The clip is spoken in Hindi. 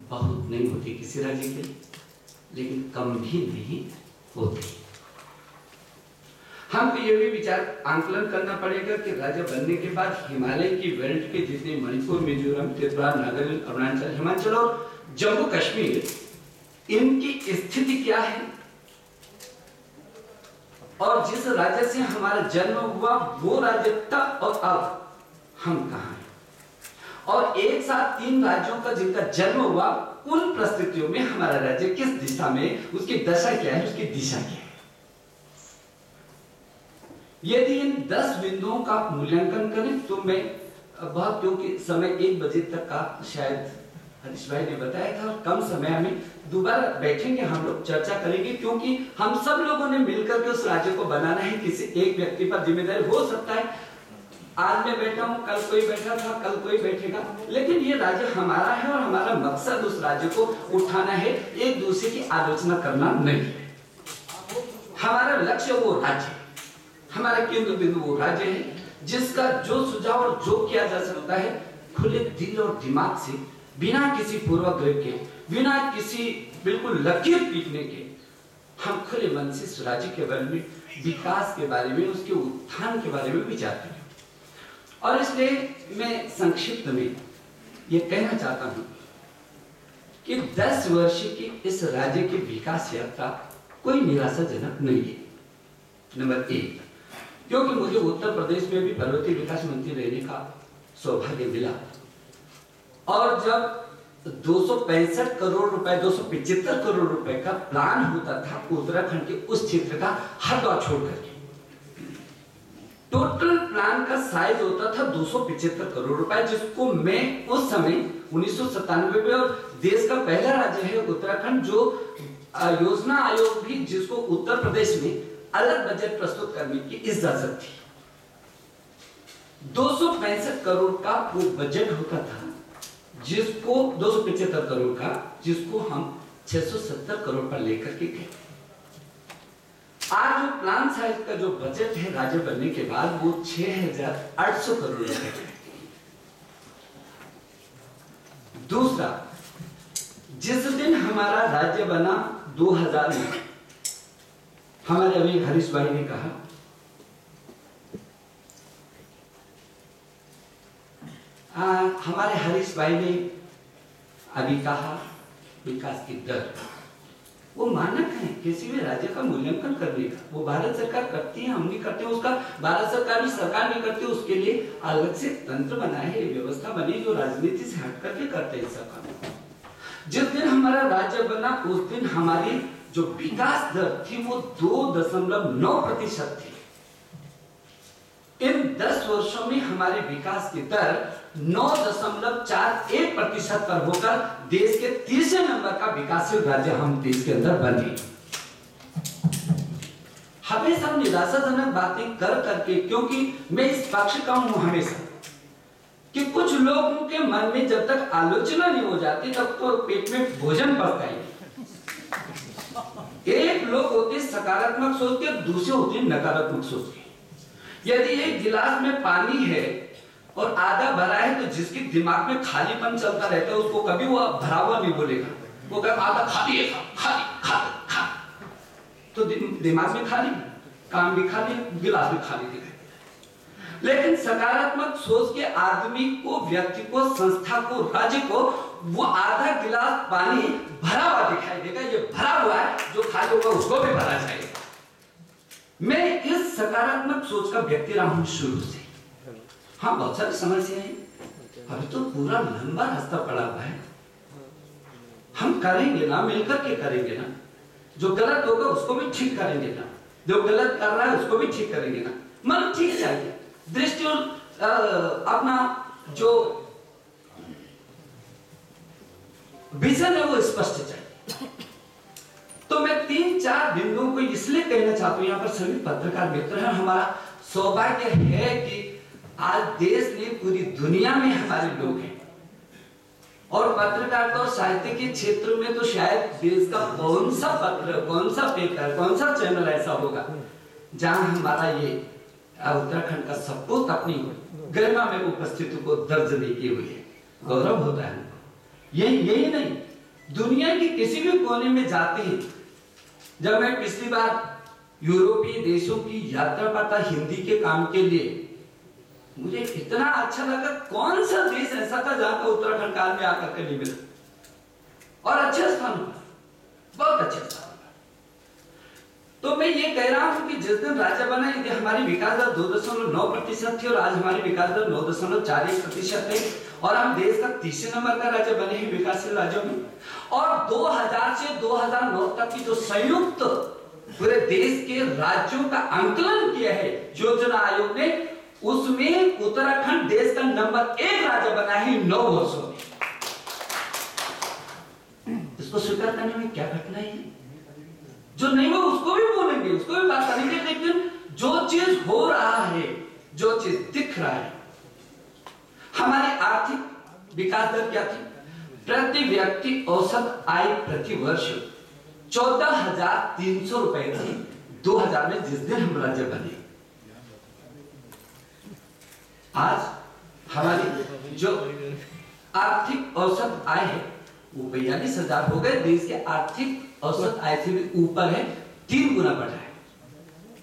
बहुत नहीं होती किसी राज्य के, लेकिन कम भी नहीं होती। हमको ये भी विचार आंकलन करना पड़ेगा कि राज्य बनने के बाद हिमालय की बेल्ट के जितने मणिपुर, मिजोरम, त्रिपुरा, नागालैंड, अरुणाचल, हिमाचल और जम्मू कश्मीर, इनकी स्थिति क्या है और जिस राज्य से हमारा जन्म हुआ वो राज्य तब और अब हम कहां हैं, और एक साथ 3 राज्यों का जिनका जन्म हुआ उन परिस्थितियों में हमारा राज्य किस दिशा में, उसकी दशा क्या है, उसकी दिशा क्या है। यदि इन 10 बिंदुओं का मूल्यांकन करें तो मैं बहुत, क्योंकि समय 1 बजे तक का शायद हरीश भाई ने बताया था, और कम समय में दोबारा बैठेंगे हम लोग, चर्चा करेंगे, क्योंकि हम सब लोगों ने मिलकर के उस राज्य को बनाना है। किसी एक व्यक्ति पर जिम्मेदारी हो सकता है, आज मैं बैठा हूं, कल कोई बैठा था, कल कोई बैठेगा, लेकिन ये राज्य हमारा है और हमारा मकसद उस राज्य को उठाना है, एक दूसरे की आलोचना करना नहीं है। हमारा लक्ष्य वो राज्य है, हमारा केंद्र बिंदु वो राज्य है जिसका जो सुझाव और जो किया जा सकता है खुले दिल और दिमाग से, बिना किसी पूर्वाग्रह के, बिना किसी बिल्कुल लकीर पीटने के, हम खुले मन से इस राज्य के बारे में, विकास के बारे में, उसके उत्थान के बारे में विचार करें। और इसलिए मैं संक्षिप्त में ये कहना चाहता हूं कि 10 वर्ष की इस राज्य की विकास यात्रा कोई निराशाजनक नहीं है। नंबर 1, क्योंकि मुझे उत्तर प्रदेश में भी पर्वतीय विकास मंत्री रहने का सौभाग्य मिला, और जब 265 करोड़ रुपए, 275 करोड़ रुपए का प्लान होता था उत्तराखंड के उस क्षेत्र का, हरिद्वार छोड़ करके, टोटल प्लान का साइज होता था 275 करोड़ रुपए, जिसको मैं उस समय 1997 में, और देश का पहला राज्य है उत्तराखंड जो योजना आयोग भी, जिसको उत्तर प्रदेश में अलग बजट प्रस्तुत करने की इजाजत थी। 265 करोड़ का वो बजट होता था, जिसको 275 करोड़ का, जिसको हम 670 करोड़ पर लेकर के गए। आज जो प्लान साइज का जो बजट है राज्य बनने के बाद, वो 6800 करोड़ रुपए है। दूसरा, जिस दिन हमारा राज्य बना 2000 में, हमारे अभी हरीश भाई ने कहा, हमारे हरीश भाई ने अभी कहा विकास की दर, वो मानक है किसी भी राज्य का मूल्यांकन करने का, वो भारत सरकार करती है, हम नहीं करते, उसका भारत सरकार भी सरकार नहीं करती, उसके लिए अलग से तंत्र बना है, व्यवस्था बनी जो राजनीति से हट करके करते हैं सरकार। जिस दिन हमारा राज्य बना उस दिन हमारी जो विकास दर थी वो 2.9% थी। इन 10 वर्षों में हमारे विकास की दर 9.41% पर होकर देश के 30वें नंबर का विकासशील राज्य हम देश के अंदर बने। हमेशा निराशाजनक बातें कर करके, क्योंकि मैं इस पक्ष का हूं हमेशा, कि कुछ लोगों के मन में जब तक आलोचना नहीं हो जाती तब तो पेट में भोजन पकता है। एक लोग होते सकारात्मक सोच के, दूसरे होते नकारात्मक सोच के। यदि एक गिलास में पानी है और आधा भरा है, तो जिसके दिमाग में खालीपन चलता रहता है उसको कभी वो भरा हुआ नहीं बोलेगा, वो कहेगा आधा खाली है, खाली खाली खाली, तो दिमाग में खाली, काम भी खाली, गिलास भी खाली दिखाई। लेकिन सकारात्मक सोच के आदमी को, व्यक्ति को, संस्था को, राज्य को वो आधा गिलास पानी भरा हुआ दिखाई देगा, ये भरा हुआ है, जो खाली होगा उसको भी भरा जाएगा। मैं इस सकारात्मक सोच का व्यक्ति रहा हूं शुरू से। हाँ, बहुत सारी समस्याएं हैं, अभी तो पूरा लंबा रास्ता पड़ा हुआ है, हम करेंगे ना, मिलकर के करेंगे ना, जो गलत होगा उसको भी ठीक करेंगे ना, जो गलत कर रहा है उसको भी ठीक करेंगे ना, मन ठीक चाहिए, दृष्टि और अपना जो विजन है वो स्पष्ट चाहिए। तो मैं 3-4 बिंदुओं को इसलिए कहना चाहता हूं, यहाँ पर सभी पत्रकार मित्र हैं, हमारा सौभाग्य है कि आज देश ने, पूरी दुनिया में हमारे लोग हैं, और पत्रकारिता और साहित्य के क्षेत्र में तो शायद देश का कौन सा पत्र, कौन सा पेपर, कौन सा चैनल ऐसा होगा जहां हमारा ये उत्तराखंड का सपूत अपनी गरिमा में उपस्थिति को दर्ज नहीं की हुई है। गौरव होता है। यही नहीं, दुनिया के किसी भी कोने में जाते हैं, जब मैं पिछली बार यूरोपीय देशों की यात्रा पर था हिंदी के काम के लिए, मुझे इतना अच्छा लगा। कौन सा देश ऐसा था जहां का उत्तराखंड काल में आकर के नहीं मिला, और अच्छे स्थान पर, बहुत अच्छे स्थान पर। तो मैं ये कह रहा हूं कि जिस दिन राज्य बना यदि हमारी विकास दर 2.9% थी और आज हमारी विकास दर 9.41% है, और हम देश का तीसरे नंबर का राज्य बने हैं विकासशील राज्यों में, और 2000 से 2009 तक की जो संयुक्त पूरे देश के राज्यों का आंकलन किया है योजना आयोग ने, उसमें उत्तराखंड देश का नंबर 1 राज्य बना है 9 वर्षों में। इसको स्वीकार करने में क्या घटना है? जो नहीं वो उसको भी बोलेंगे, उसको भी बात करेंगे, लेकिन जो चीज हो रहा है, जो चीज दिख रहा है, हमारी आर्थिक विकास दर क्या थी? प्रति व्यक्ति औसत आय प्रति वर्ष 14,300 रुपए थी 2000 में, जिस दिन हम राज्य बने। आज हमारी जो आर्थिक औसत आय है वो 42,000 हो गए। देश के आर्थिक औसत आय से भी ऊपर है, 3 गुना बढ़ा है।